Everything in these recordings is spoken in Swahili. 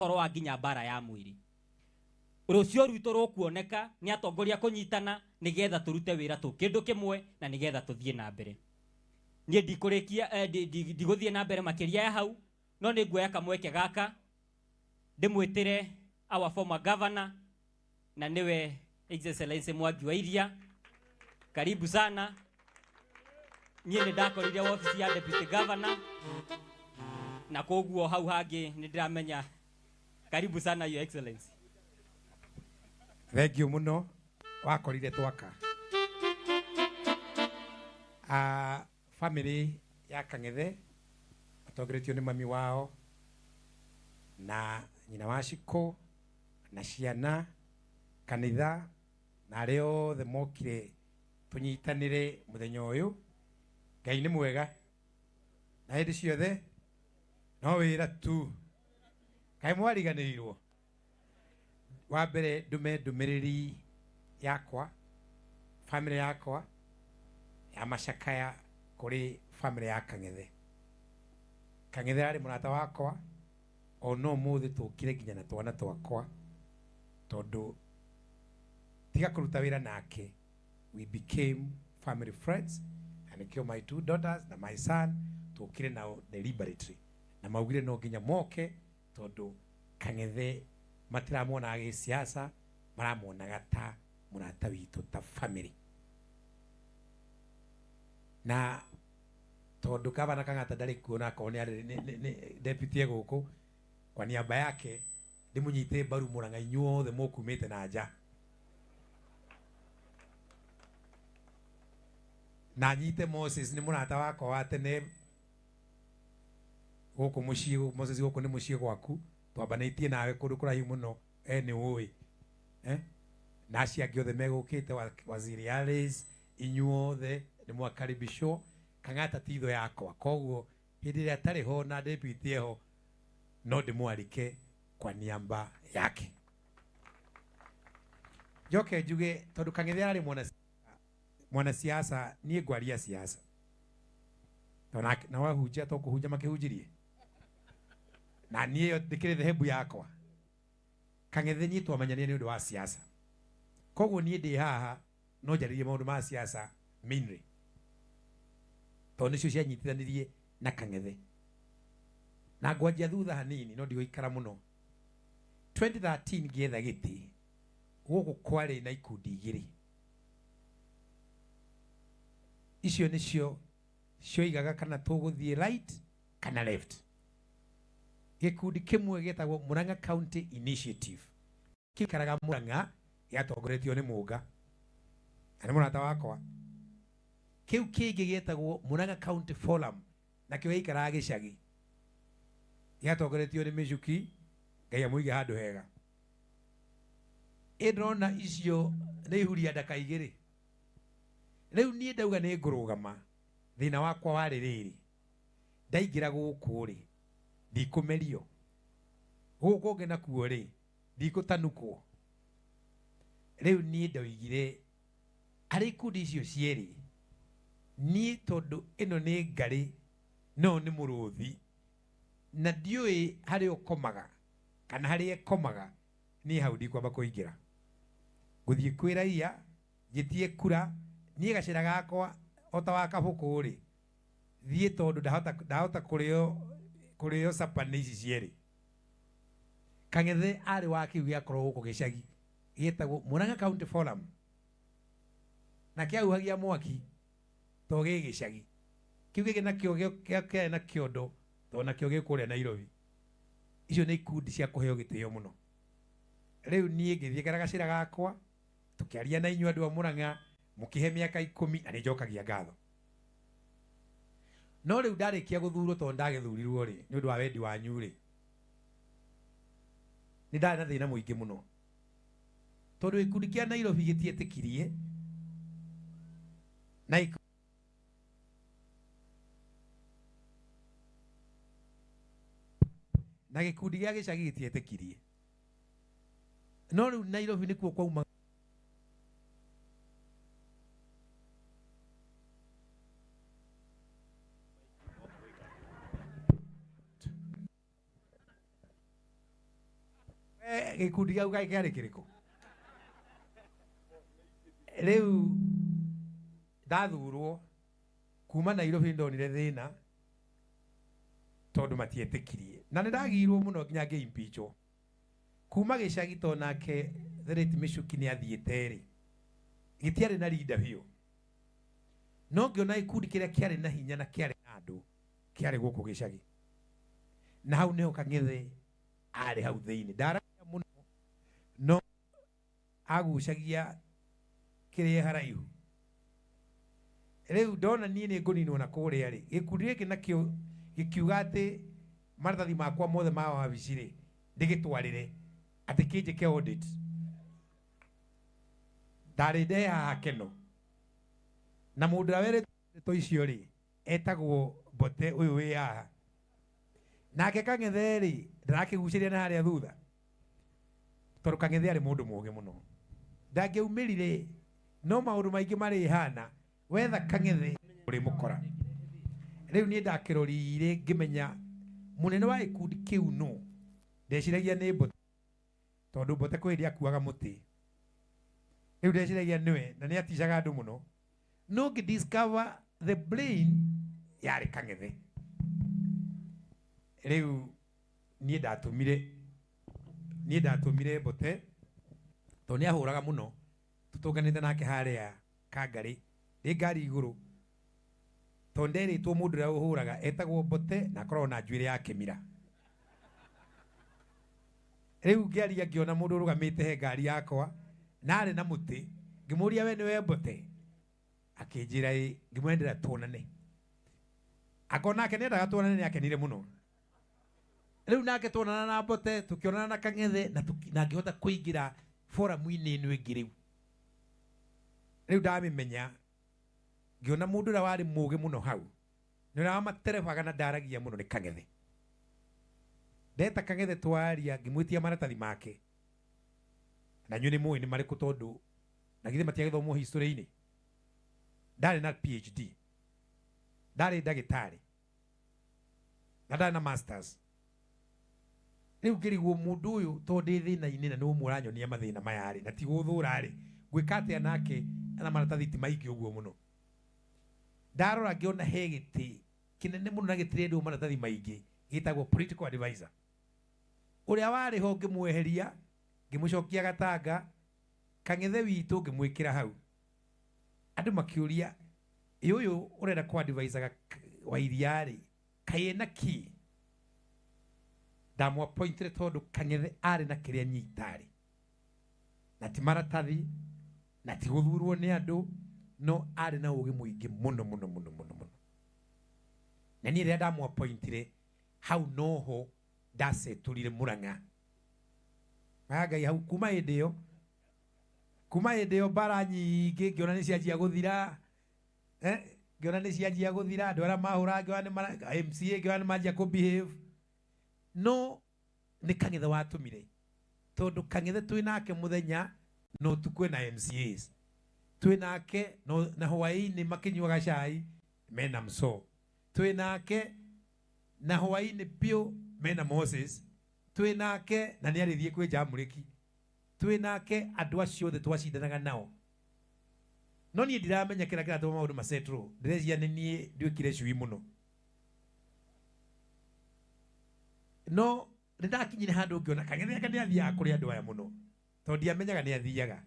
toro wa nginya bara ya mwiri rucio rwito rukuoneka ni atongoria kunyitana nigetha turute wira tu kindu kimwe na nigetha tuthie na mbere nie ndikurikia ndiguthie na mbere makiria ya hau no ni nguoya kamweke gaka ndimwitire our former governor na niwe Excellency Mwangi wa Iria. Karibu sana. Nie ni ndakorire ofisi ya deputy governor na koguo hau hangi ni ndiramenya. Karibu sana your excellency. Thank you muno wakorire twaka. Family ya Kang'ethe Itongoretio ni mami wao na nyina washiko na ciana kanitha na reo the mokire tunyitanire muthenya uyu. Ngai ni mwega na hindi ciothe no wira tu kai mwariganirirwo. Wa mbere ndumiriri yakwa family yakwa ya macakaya kuri family ya Kang'ethe. Kang'ethe ari murata wakwa ono muthi tukire nginya na twana twakwa tondu tiga kuruta wira nake we became family friends and kill my two daughters na my son tukire nao deliberately na maugire no nginya moke tondu Kang'ethe matiramwona agi siasa maramwonaga ta murata witu ta family. Na tondu gavana Kang'ata ndari kuona ko ni deputy guku kwa niaba yake ndimunyite mbaru Mūrang'A inyuothe mukumite na nja na nyite Moses ni murata wako wa tene guku mucii. Moses guku ni mucii gwaku twambanaitie nawe kundu kuraihu muno ni uwi na acio angi othe megukite waziri Alice inyuothe ni mwakaribishwo. Kang'ata titho yakwa koguo hindi ria tari ho na deputy ho no ndimwarike kwa niamba yake. Joke njuge tondu Kang'ethe ari mwana siasa nie ngwaria siasa na wahunjia to kuhunja makihunjirie na nie ndikire thehebu yakwa. Kang'ethe nie twamanyania ni undu wa siasa koguo nie ndi haha no njaririe maundu ma siasa mainly tondu cio cianyitithanirie na Kang'ethe na ngwanjia thutha hanini no ndigũikara muno. 2013 ngietha giti guku kwari na ikundi igiri icio nicio cioigaga kana tuguthie right kana left. Gikundi kimwe getagwo Mūrang'A County Initiative kikaraga Mūrang'A yatongoretio ni Mũnga ani murata wakwa. Kiu kingi getagwo Mūrang'A County Forum na kio ikaraga gicagi yatongoretio ni Michuki Ngai amuige handu hega. Indrona icio ni ihuria ndaka igiri. Riu nie ndauga ni ngurugama thina wakwa wari riri ndaingira guku ri ndikumerio guku ngena kuo ri ndikutanukwo. Riu nie ndoigire ari ikundi icio cieri nie tondu ino ni ngari no ni muruthi na ndiui hari ukomaga kana hari ekomaga ni hau ndikwamba kuingira guthie kwira iya gitie kura nie gacira gakwa ota wa kabuku ri thie tondu ndahota kurio sapani ici cieri. Kang'ethe ari wa kiu giakorwo guku gicagi gitagwo Mūrang'A County Forum na kiauhagia mwaki to gicagi kiu gigi na kio na kiondo to na kio gikuria Nairobi. Icio ni ikundi cia kuheo gitio muno. Riu nie ngithie garagacira gakwa tukiaria na inyu andu a Mūrang'A mukihe miaka 10 ani njokagia ngatho. No riu ndarikia guthurwo to ndagithurirwo ri ni undu wa wendi wanyu ri ni ndari na thina muingi muno tondu ikundi kia Nairobi gitietikirie na gikundi gia gicagi gitietikirie no riu Nairobi nikuo kwauma gikundi gau gai kiari kiriko riu ndathurwo kuma Nairobi ndonire thina tondu matietikirie na ndagirwo muno nginya ngeimpichwo kuma gicagi to nake Thereti Michuki ni athiete ri gitiari na leader biu no ngiona ikundi kiria kiari na hinya na kiari na andu kiari guku gicagi na hau niho Kang'ethe ari hau thiini ndaragia muno no agucagia kiria haraihu riu ndona nie ni nguninwo na kuria ri gikundi giki nakio gikiuga ati maratathi makwa mothe ma wabici ri ndigitwarire ati kinje ke audit ndari nde hakeno na mundu awere to icio ri etagwo Bote uyu wi haha nake Kang'ethe ri ndarakiguciria na haria thutha tondu Kang'ethe ari mundu mugi muno ndangeumirire no maundu maingi mari hana wetha Kang'ethe uri mukora riu ni ndakirorire ngimenya munene wa ikundi kiu no ndeciragia ni Bote tondu Bote kwiri akuaga muti riu ndeciragia niwe na ni aticaga andu muno no discover the brain yari Kang'ethe riu ni ndatumire Bote to ni ahuraga muno tutunganite nake haria Kangari ri ngari iguru to nderitwo mundu ria uhuraga etagwo Bote na korwo na njuire ya Kimira riu ngiaria ngiona mundu rugamite he ngari yakwa na ari na muti ngimuria we niwe Bote akinjira ngimwendera tuonane akona akenendaga tuonane ni akenire muno riu nake tuonana na Bote tukionana na Kang'ethe na ngihota kuingira forum-ini ino ingi riu ndamimenya ngiona mundu ria wari mugi muno hau ni ria materebaga na ndaragia muno ni Kang'ethe ndeta Kang'ethe twaria ngimwitia maratathi make na nyuni mui ni mariku tondu na githe matia githomo history-ini ndari na PhD ndari ndagitari na ndari na masters riu ngirigwo mundu uyu to ndi thina-ini na no muranyonia mathina mayari na ti guthura ri gwikate nake ana maratathi ti maingi uguo muno ndarora ngiona he giti kinene muno na gitire ndu maratathi maingi gitagwo political advisor uria wari ho ngimweheria ngimucokia gatanga Kang'ethe witu ngimwikira hau andu makiuria uyu urenda ku advisor wa Iria ri kaina ki ndamu appointire tondu Kang'ethe ari na kiria nyitari na ti maratathi na ti guthurwo ni andu no ari na ugi muingi muno na ni ria ndamu appointire hau noho ndaceturire Mūrang'A Ngai hau kuma hĩndĩ ĩyo bara nyingĩ ngiona nĩ cianjia gũthira ngiona nĩ cianjia gũthira andũ arĩa mahũra ngiona nĩ MCA ngiona nĩ manjia kũ-behave no nĩ Kang'ethe watũmire tondu Kang'ethe twĩ nake mũthenya no tukwe na MCAs twĩ nake no na hwaĩ-inĩ makĩnyuaga cai mena mso twĩ nake na hwaĩ-inĩ biũ mena Moses twĩ nake na nĩ arĩthiĩ kwĩ Jamũrĩki twĩ nake andũ acio othe twacindanaga nao no niĩ ndiramenya kĩrĩa kĩratũma maũndũ macetro ndĩreciria nĩ niĩ nduĩkire cui mũno no nĩndakinyire handũ ngĩona Kang'ethe aka nĩ athiaga kũrĩ andũ aya mũno tondũ ndiamenyaga nĩ athiaga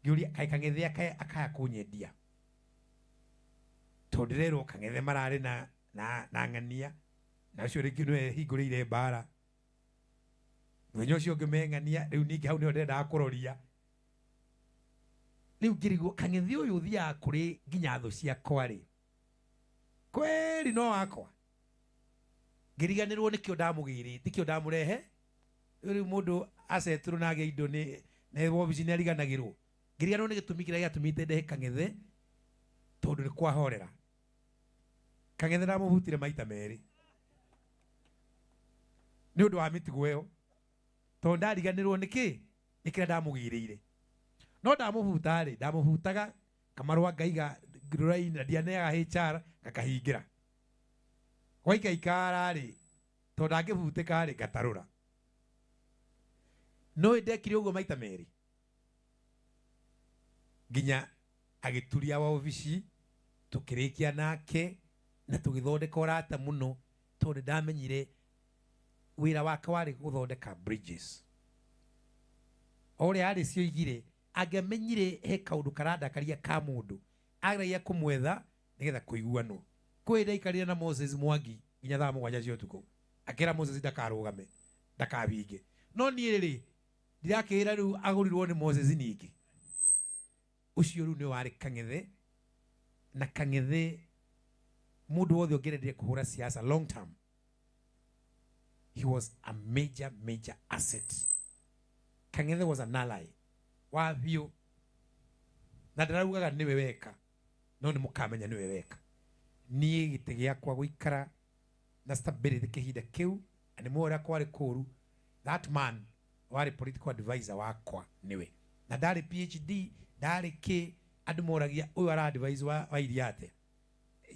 ngĩũria kaĩ Kang'ethe akaya kũnyendia tondũ ndĩrerwo Kang'ethe mararĩ na ng'ania na ũcio rĩngĩ nĩwe hingũrĩire mbara mũthenya ũcio ngĩmeng'ania rĩu ningĩ hau nĩho ndendaga kũroria rĩu ngĩrigwo Kang'ethe ũyũ ũthiaga kũrĩ nginya thũ ciakwa rĩ kweri no wakwa ngĩriganĩrwo nĩkĩo ndamũgĩrĩte kĩo ndamũrehe rĩu mũndũ acetũrũ na agĩa indo nĩ wobici nĩ ariganagĩrwo ngĩriganĩrwo nĩ gĩtũmi kĩrĩa gĩatũmĩte ndehe Kang'ethe tondu ni kwahorera. Kang'ethe ndamũbutire maita merĩ nĩ ũndũ wa mĩtugo ĩyo tondũ ndariganĩrwo nĩkĩ nĩkĩrĩa ndamũgĩrĩire. No ndamũbuta rĩ ndamũbutaga kamarũa ngaiga ngĩrũra-inĩ na ndianeaga HR ngakahingĩra. Gwaikaikara rĩ tondũ angĩbutĩka rĩ ngatarũra. no ndekire uguo maita meri nginya agituria wa ofici tukirikia nake na tugithondeka urata muno tondu ndamenyire wira wake wari guthondeka bridges ore ari cio igire angamenyire he kaundu karandakaria ka mundu agraia kumwetha nigetha kuiguano kwira ikarira na Moses Mwangi nginya thaa 7 cia utuku akira Moses ndakarugame ndakabinge no nie riri ndirakira riu agurirwo ni Moses ningi ucio riu ni wari Kang'ethe na Kang'ethe mundu wothe ongerendire kuhura siasa long term. He was a major asset. Kang'ethe was an ally wa biu na ndaraugaga niwe weka no ni mukamenya niwe weka nie gite giakwa guikara na stability kihinda kiu ani mwora kwari kuru that man wari political advisor wakwa niwe na ndari PhD ndari ki andu moragia uyu ara advisor wa Iria ate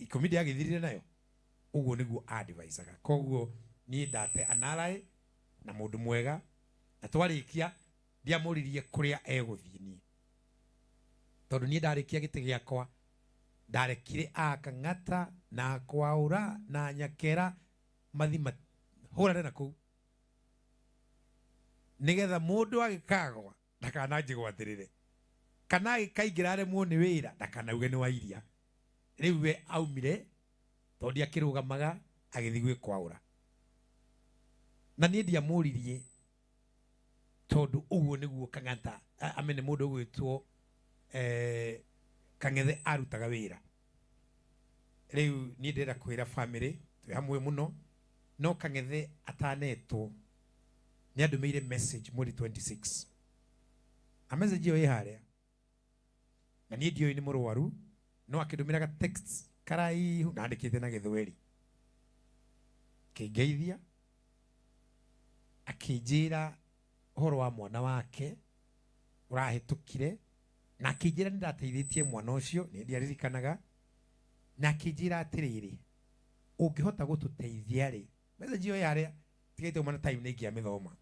ikomidi agithirire nayo uguo niguo advisoraga koguo nie ndate analae na mundu mwega na twarikia ndiamuririe kuria eguthie nie tondu nie ndarikia gite giakwa ndarekire akang'ata na kwaura na nyakera mathima hurane na ku nigetha mundu agikagwa ndakananjigwatirire kana agikaingirare muoni wira ndakanauge ni wa Iria riu we aumire tondi akirugamaga agithigwe kwaura na nie ndiamuririe tondu uguo niguo kang'ata amene mundu gwitwo Kang'ethe arutaga wira riu nie ndira kwira family twi hamwe muno no Kang'ethe atanetwo ni andumeire message muri 26 a message yo iharia na nie ndio ni murwaru no akindumiraga text karai naandikite na githweri kigeithia akijira horo wa mwana wake urahitukire na akijira ndateithitie mwana ucio ni ndiaririkanaga na akijira atiriri ungihota gututeithia ri message yo yaria tigaite mwana time ni ngia mithoma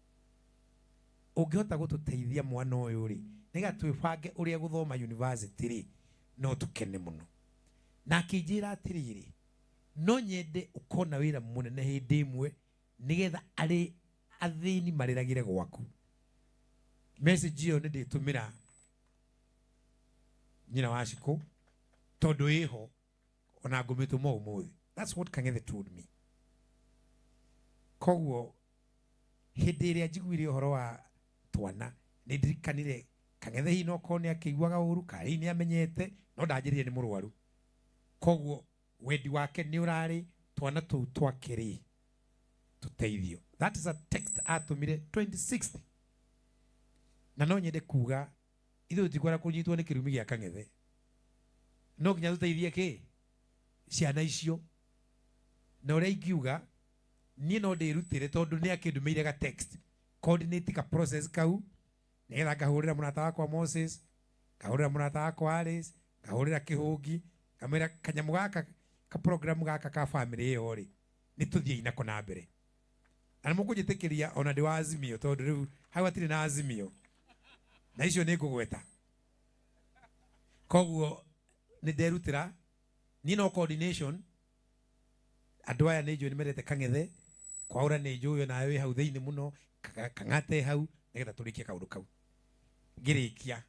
ungihota gututeithia mwana uyu ri niga twibange uria guthoma university ri no tukene muno na akijira atiriri no nyende ukona wira munene hindi imwe nigetha ari athini mariragire gwaku message yo nditumira nyina washiko tondu iho ona ngumituma umuthi. That's what Kang'ethe told me. Koguo hindi iria njiguire uhoro wa twana ni ndirikanire Kang'ethe hino kone akiguaga uru kai ni amenyete no ndanjirire ni murwaru koguo wendi wake ni urari twana tu twakiri tuteithio. That is a text atumire 26 na no nyende kuga ithu tikwara kunyitwo ni kirumi gia Kang'ethe no kinya tuteithie ki ciana icio na uria ingiuga nie no ndirutire tondu ni akindumeire ga text coordinate ka process kau nigetha ngahurira munata wakwa Moses ngahurira munata wakwa Alice ngahurira Kihungi kamera kanyamu gaka ka program gaka ka family iyo ri ni tuthie inako na mbere ana mukujitikiria ona ndi wa azimio tondu riu hau atiri na azimio na icio ni ngugweta koguo ni nderutira ni no coordination andu aya ni njui merete Kang'ethe kwaura ni njui na we hau thiini muno Kang'ate hau nigetha turikie kaundu kau ngirikia